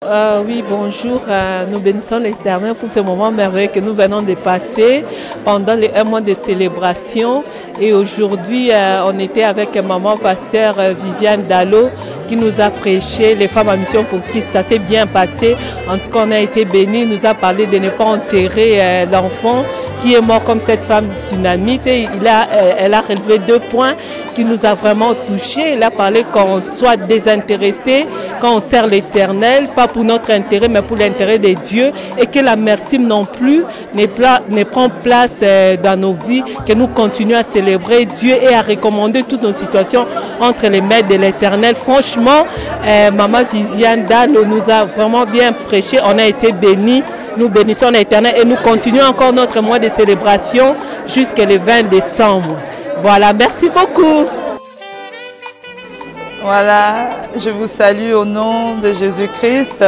Oui, bonjour. Nous bénissons l'Éternel pour ce moment merveilleux que nous venons de passer pendant les 1 mois de célébration. Et aujourd'hui, on était avec maman pasteur Viviane Dallot qui nous a prêché les femmes en mission pour Christ. Ça s'est bien passé. En tout cas, on a été bénis. Il nous a parlé de ne pas enterrer l'enfant qui est mort comme cette femme tsunamite. Et elle a relevé 2 points qui nous a vraiment touchés. Elle a parlé qu'on soit désintéressé, quand on sert l'Éternel, pas pour notre intérêt, mais pour l'intérêt de Dieu, et que l'amertume non plus ne prend place dans nos vies, que nous continuons à célébrer Dieu et à recommander toutes nos situations entre les mains de l'Éternel. Franchement, maman Viviane Dallot nous a vraiment bien prêché. On a été bénis. Nous bénissons l'Éternel et nous continuons encore notre mois de célébration jusqu'au 20 décembre. Voilà, merci beaucoup. Voilà, je vous salue au nom de Jésus-Christ.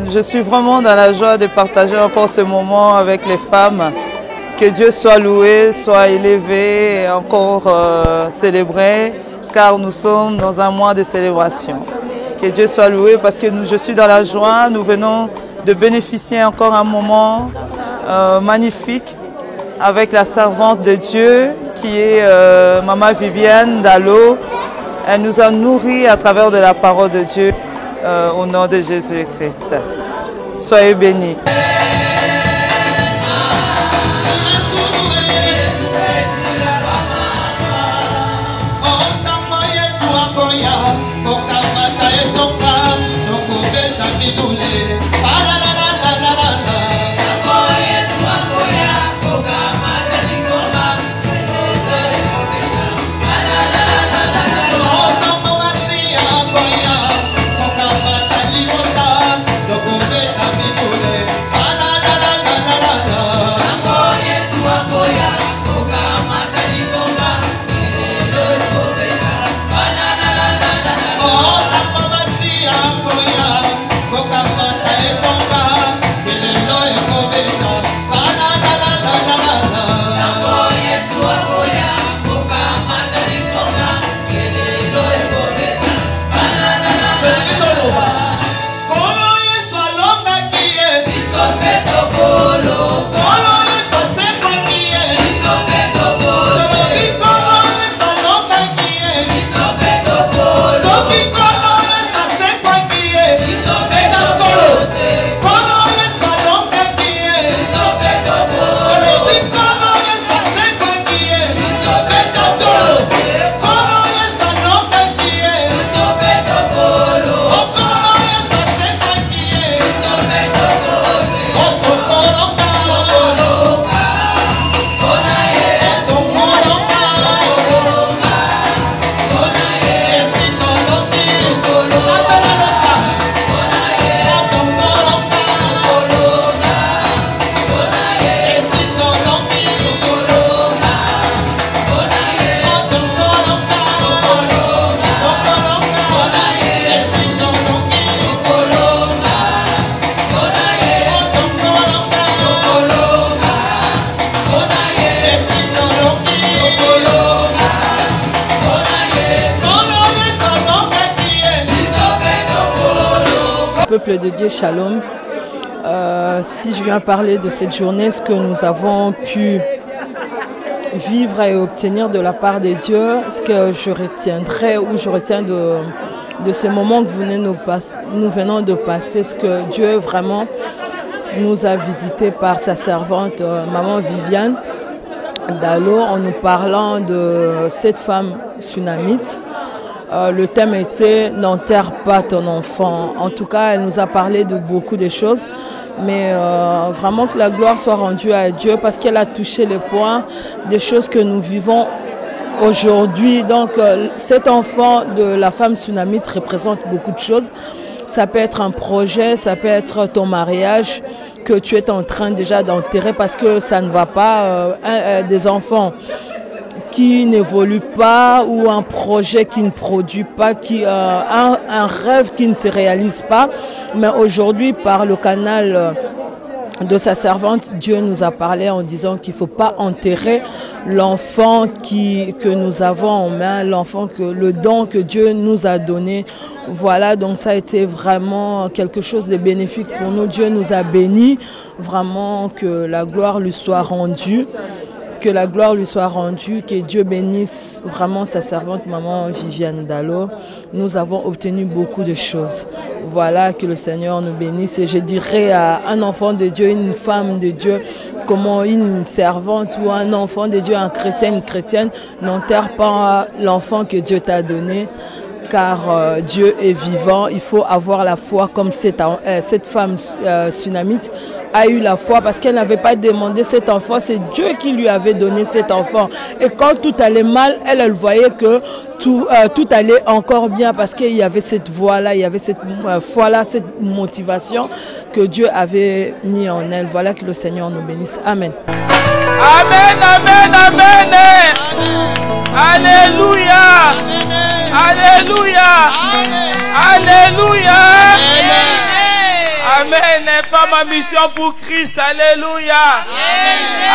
Je suis vraiment dans la joie de partager encore ce moment avec les femmes. Que Dieu soit loué, soit élevé et encore célébré, car nous sommes dans un mois de célébration. Que Dieu soit loué parce que je suis dans la joie. Nous venons de bénéficier encore un moment magnifique avec la servante de Dieu qui est maman Viviane Dallot. Elle nous a nourris à travers de la parole de Dieu au nom de Jésus-Christ. Soyez bénis. Peuple de Dieu, Shalom. Si je viens parler de cette journée, ce que nous avons pu vivre et obtenir de la part de Dieu, ce que je retiendrai ou je retiens de ce moment que nous venons de passer, ce que Dieu vraiment nous a visité par sa servante, maman Viviane Dallot, en nous parlant de cette femme tsunamite. Le thème était « N'enterre pas ton enfant ». En tout cas, elle nous a parlé de beaucoup de choses, mais vraiment que la gloire soit rendue à Dieu parce qu'elle a touché les points des choses que nous vivons aujourd'hui. Donc, cet enfant de la femme tsunamite représente beaucoup de choses. Ça peut être un projet, ça peut être ton mariage que tu es en train déjà d'enterrer parce que ça ne va pas. Des enfants qui n'évolue pas ou un projet qui ne produit pas, un rêve qui ne se réalise pas. Mais aujourd'hui, par le canal de sa servante, Dieu nous a parlé en disant qu'il ne faut pas enterrer l'enfant que nous avons en main, le don que Dieu nous a donné. Voilà, donc ça a été vraiment quelque chose de bénéfique pour nous. Dieu nous a bénis, vraiment que la gloire lui soit rendue. Que la gloire lui soit rendue, que Dieu bénisse vraiment sa servante, maman Viviane Dallo. Nous avons obtenu beaucoup de choses. Voilà, que le Seigneur nous bénisse. Et je dirais à un enfant de Dieu, une femme de Dieu, comment une servante ou un enfant de Dieu, un chrétien, une chrétienne, n'enterre pas l'enfant que Dieu t'a donné. Car Dieu est vivant, il faut avoir la foi comme cette femme sunamite a eu la foi parce qu'elle n'avait pas demandé cet enfant, c'est Dieu qui lui avait donné cet enfant. Et quand tout allait mal, elle voyait que tout allait encore bien parce qu'il y avait cette voie-là, il y avait cette foi-là, cette motivation que Dieu avait mis en elle. Voilà, que le Seigneur nous bénisse. Amen. Amen, amen, amen. Alléluia. Alléluia. Alléluia. Amen. Femme en mission pour Christ. Alléluia.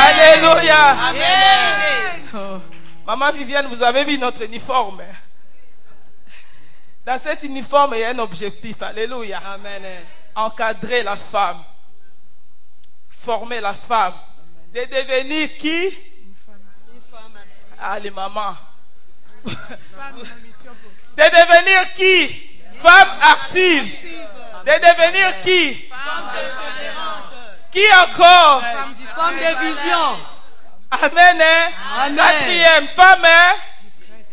Alléluia. Maman Viviane, vous avez vu notre uniforme. Dans cet uniforme, il y a un objectif. Alléluia. Amen. Encadrer la femme. Former la femme. De devenir qui? Ah, les mamans. De devenir qui? Femme active. De devenir qui? Femme persévérante. Qui encore? Femme de vision. Amen. Amen. Quatrième, femme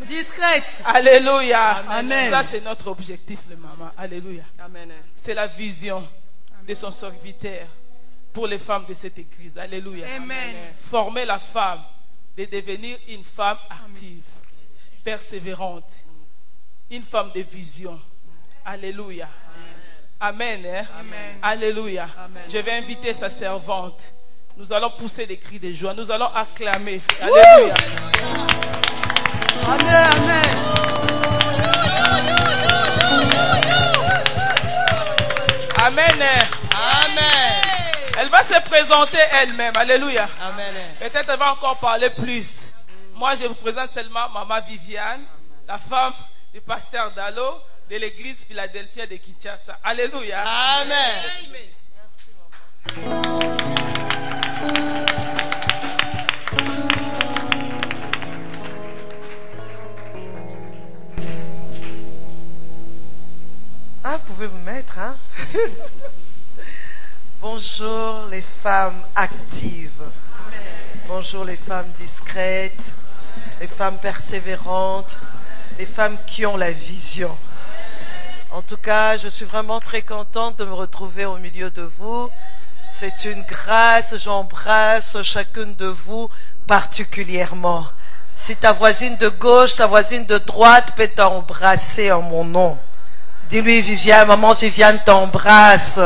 discrète. Alléluia. Amen. Ça, c'est notre objectif, les mamans. Alléluia. Amen. C'est la vision de son serviteur pour les femmes de cette église. Alléluia. Amen. Former la femme de devenir une femme active, persévérante, une femme de vision. Alléluia. Amen. Amen. Alléluia. Amen. Je vais inviter sa servante. Nous allons pousser des cris de joie. Nous allons acclamer. Alléluia. Amen. Amen. Amen. Amen. Elle va se présenter elle-même. Alléluia. Amen. Peut-être elle va encore parler plus. Moi, je vous présente seulement Maman Viviane, la femme du pasteur Dallo de l'église Philadelphia de Kinshasa. Alléluia. Amen. Ah, vous pouvez vous mettre, hein? Bonjour les femmes actives. Bonjour les femmes discrètes, les femmes persévérantes, les femmes qui ont la vision. En tout cas, je suis vraiment très contente de me retrouver au milieu de vous. C'est une grâce, j'embrasse chacune de vous particulièrement. Si ta voisine de gauche, ta voisine de droite peut t'embrasser en mon nom. Dis-lui, Viviane, maman Viviane t'embrasse.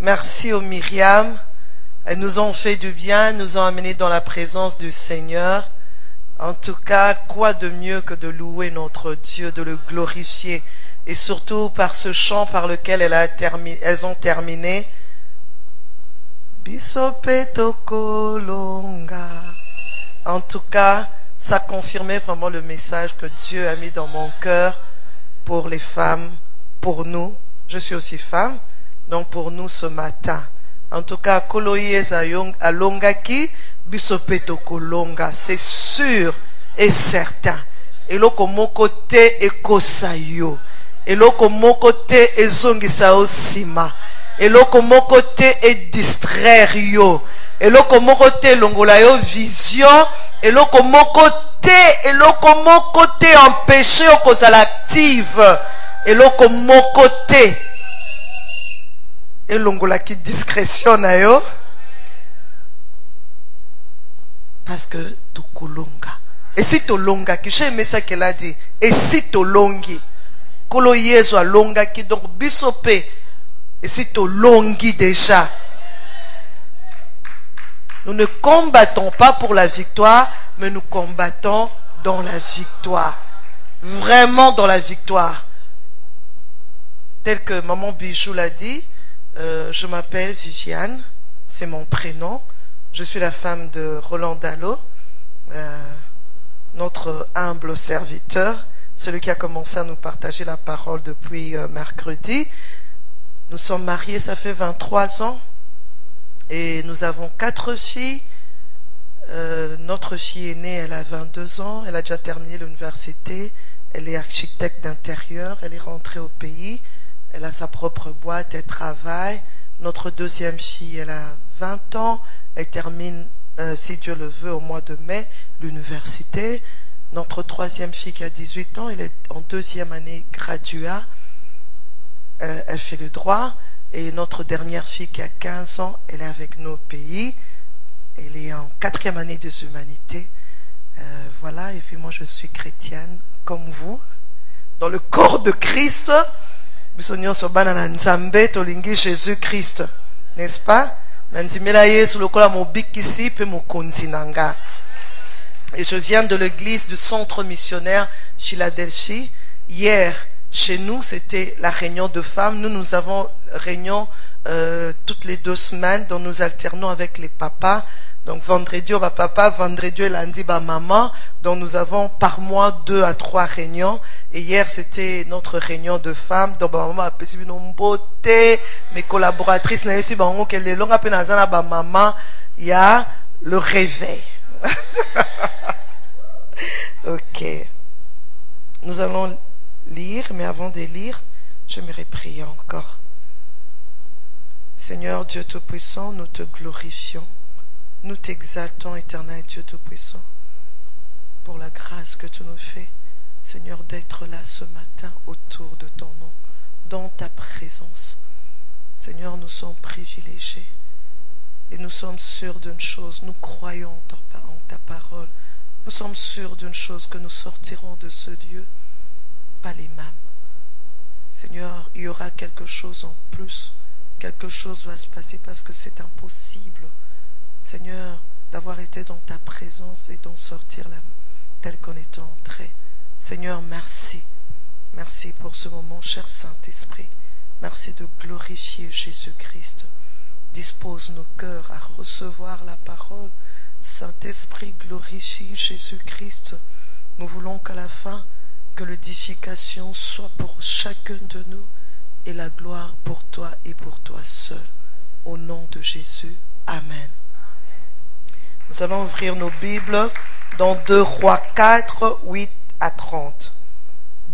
Merci aux Myriam. Elles nous ont fait du bien, nous ont amenés dans la présence du Seigneur. En tout cas, quoi de mieux que de louer notre Dieu, de le glorifier. Et surtout par ce chant par lequel elles ont terminé. Bisopeto kolonga. En tout cas, ça confirmait vraiment le message que Dieu a mis dans mon cœur pour les femmes, pour nous. Je suis aussi femme, donc pour nous ce matin. En tout cas, Koloyes alongaki, bisopeto kolonga, c'est sûr et certain. Et loko mokote ekosayo. Et loko mokote ezongisa osima. Et loko mokote e distraire yo. Et loko mokote longola yo vision. Et loko mokote empêcher okozala active. Et loko mokote et longola ki discrétion na yo. Parce que tu kolonga. Et si tu longa, j'ai aimé ça qu'elle a dit. Et si tu longi, kolo yezo longa ki donc bisope Et si tu longuis déjà, nous ne combattons pas pour la victoire, mais nous combattons dans la victoire. Vraiment dans la victoire. Tel que maman Bijou l'a dit, je m'appelle Viviane, c'est mon prénom. Je suis la femme de Roland Dallot, notre humble serviteur, celui qui a commencé à nous partager la parole depuis mercredi. Nous sommes mariés, ça fait 23 ans. Et nous avons 4 filles. Notre fille aînée, elle a 22 ans. Elle a déjà terminé l'université. Elle est architecte d'intérieur. Elle est rentrée au pays. Elle a sa propre boîte. Elle travaille. Notre deuxième fille, elle a 20 ans. Elle termine, si Dieu le veut, au mois de mai, l'université. Notre troisième fille qui a 18 ans, elle est en 2e année gradua. Elle fait le droit. Et notre dernière fille qui a 15 ans, elle est avec nous au pays. Elle est en 4e année des humanités. Voilà, et puis moi je suis chrétienne comme vous. Dans le corps de Christ, Jésus-Christ. N'est-ce pas? Et je viens de l'église du centre missionnaire Philadelphie. Hier, chez nous, c'était la réunion de femmes. Nous avons réunion toutes les 2 semaines, dont nous alternons avec les papas. Donc vendredi, on va papa, vendredi et lundi, bah maman. Donc nous avons par mois 2 à 3 réunions. Et hier, c'était notre réunion de femmes. Donc bah maman a pu une beauté. Mes collaboratrices n'ont aussi bah qu'elle est longue à peine à bah maman. Il y a le réveil. Ok. Nous allons lire, mais avant de lire, j'aimerais prier encore. Seigneur Dieu Tout-Puissant, nous te glorifions, nous t'exaltons, éternel Dieu Tout-Puissant, pour la grâce que tu nous fais, Seigneur, d'être là ce matin autour de ton nom, dans ta présence. Seigneur, nous sommes privilégiés et nous sommes sûrs d'une chose, nous croyons en ta parole, nous sommes sûrs d'une chose, que nous sortirons de ce lieu pas les mêmes. Seigneur, il y aura quelque chose en plus. Quelque chose va se passer parce que c'est impossible, Seigneur, d'avoir été dans ta présence et d'en sortir là, tel qu'on est entré. Seigneur, merci. Merci pour ce moment, cher Saint-Esprit. Merci de glorifier Jésus-Christ. Dispose nos cœurs à recevoir la parole. Saint-Esprit, glorifie Jésus-Christ. Nous voulons qu'à la fin, que l'édification soit pour chacun de nous et la gloire pour toi et pour toi seul. Au nom de Jésus. Amen. Nous allons ouvrir nos Bibles dans 2 Rois 4, 8 à 30.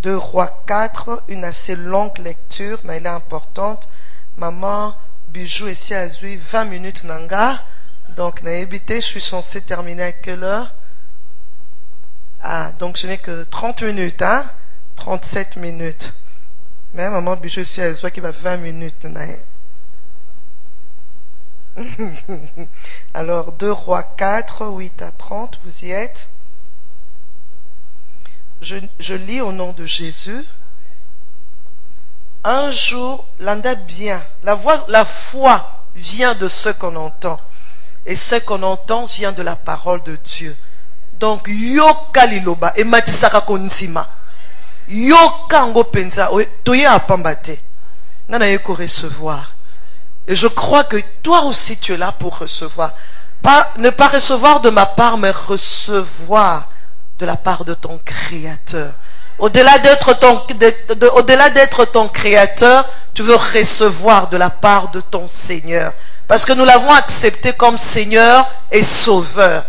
2 Rois 4, une assez longue lecture, mais elle est importante. Maman Bijou ici a eu 20 minutes nanga. Donc, je suis censé terminer à quelle heure? Ah, donc je n'ai que 30 minutes, hein? 37 minutes. Mais maman Bijou ici a eu qui va 20 minutes. Alors, 2 Rois 4, 8 à 30, vous y êtes? Je lis au nom de Jésus. Un jour, l'anda bien. La foi vient de ce qu'on entend. Et ce qu'on entend vient de la parole de Dieu. Donc, yoka liloba, et matisaka konsima. Yoka ngo penza, toye apambate. Nana yeko recevoir. Et je crois que toi aussi tu es là pour recevoir. Ne pas recevoir de ma part, mais recevoir de la part de ton Créateur. Au-delà d'être ton Créateur, tu veux recevoir de la part de ton Seigneur. Parce que nous l'avons accepté comme Seigneur et Sauveur.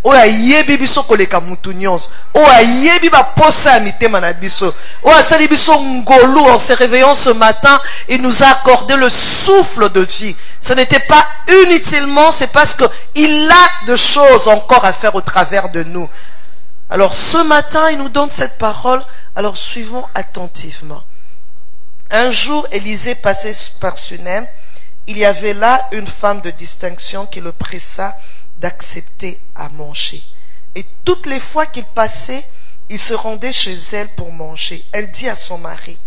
Oya yebi biso koleka mutu nyonso. Oya yebi ba posa mitema na biso. Oya sali biso ngolu. En se réveillant ce matin, il nous a accordé le souffle de vie. Ce n'était pas inutilement, c'est parce que il a de choses encore à faire au travers de nous. Alors ce matin, il nous donne cette parole. Alors suivons attentivement. Un jour, Élisée passait par Sunem. Il y avait là une femme de distinction qui le pressa d'accepter à manger. Et toutes les fois qu'il passait, il se rendait chez elle pour manger. Elle dit à son mari: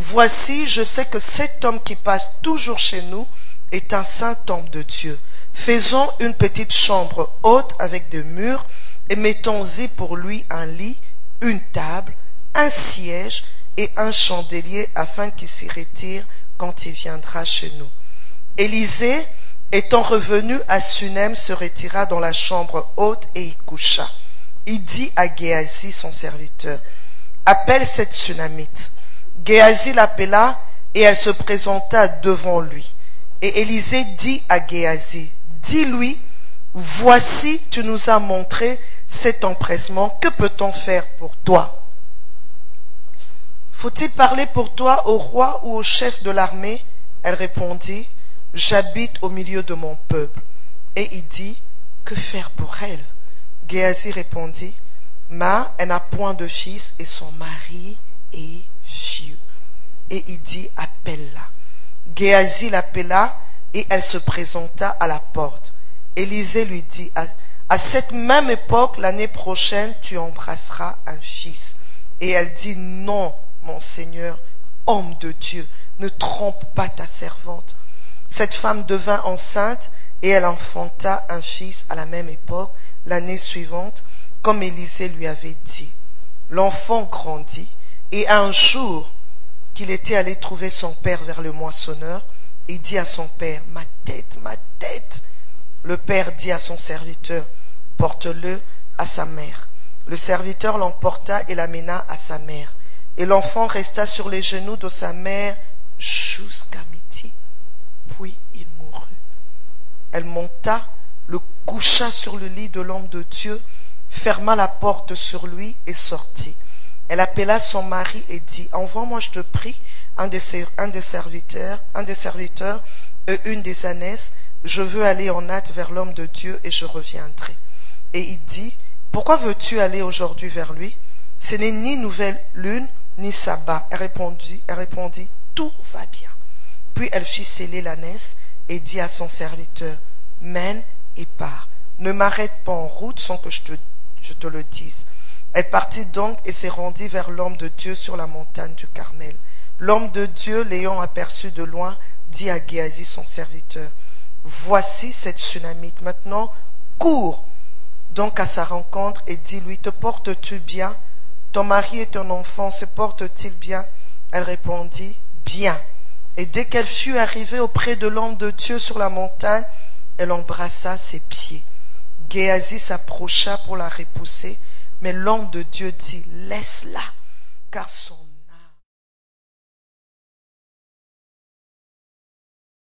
Voici, je sais que cet homme qui passe toujours chez nous est un saint homme de Dieu. Faisons une petite chambre haute avec des murs et mettons-y pour lui un lit, une table, un siège et un chandelier afin qu'il s'y retire quand il viendra chez nous. Élisée, étant revenu à Sunem, se retira dans la chambre haute et y coucha. Il dit à Géasi, son serviteur, « Appelle cette Sunamite. » Géasi l'appela et elle se présenta devant lui. Et Élisée dit à Géasi, « Dis-lui, voici, tu nous as montré cet empressement, que peut-on faire pour toi? Faut-il parler pour toi au roi ou au chef de l'armée? » Elle répondit, « J'habite au milieu de mon peuple. » Et il dit, « Que faire pour elle? » Géasi répondit, « elle n'a point de fils et son mari est vieux. » Et il dit, « Appelle-la. » Géasi l'appela et elle se présenta à la porte. Élisée lui dit, à cette même époque, l'année prochaine, tu embrasseras un fils. Et elle dit, non, mon Seigneur, homme de Dieu, ne trompe pas ta servante. Cette femme devint enceinte et elle enfanta un fils à la même époque, l'année suivante, comme Élisée lui avait dit. L'enfant grandit et un jour qu'il était allé trouver son père vers le moissonneur, il dit à son père, ma tête, ma tête. Le père dit à son serviteur, porte-le à sa mère. Le serviteur l'emporta et l'amena à sa mère. Et l'enfant resta sur les genoux de sa mère jusqu'à midi. Puis il mourut. Elle monta, le coucha sur le lit de l'homme de Dieu, ferma la porte sur lui et sortit. Elle appela son mari et dit, envoie-moi, je te prie, un des serviteurs et une des ânesses. Je veux aller en hâte vers l'homme de Dieu et je reviendrai. Et il dit, pourquoi veux-tu aller aujourd'hui vers lui? Ce n'est ni nouvelle lune, ni sabbat. Elle répondit, tout va bien. Puis elle fit sceller l'ânesse et dit à son serviteur, mène et pars. Ne m'arrête pas en route sans que je te le dise. Elle partit donc et se rendit vers l'homme de Dieu sur la montagne du Carmel. L'homme de Dieu, l'ayant aperçu de loin, dit à Géasi, son serviteur, voici cette Sunamite. Maintenant, cours donc à sa rencontre et dis-lui, te portes-tu bien? Ton mari et ton enfant se portent-ils bien? Elle répondit, bien. Et dès qu'elle fut arrivée auprès de l'homme de Dieu sur la montagne, elle embrassa ses pieds. Géasi s'approcha pour la repousser, mais l'homme de Dieu dit, laisse-la, car son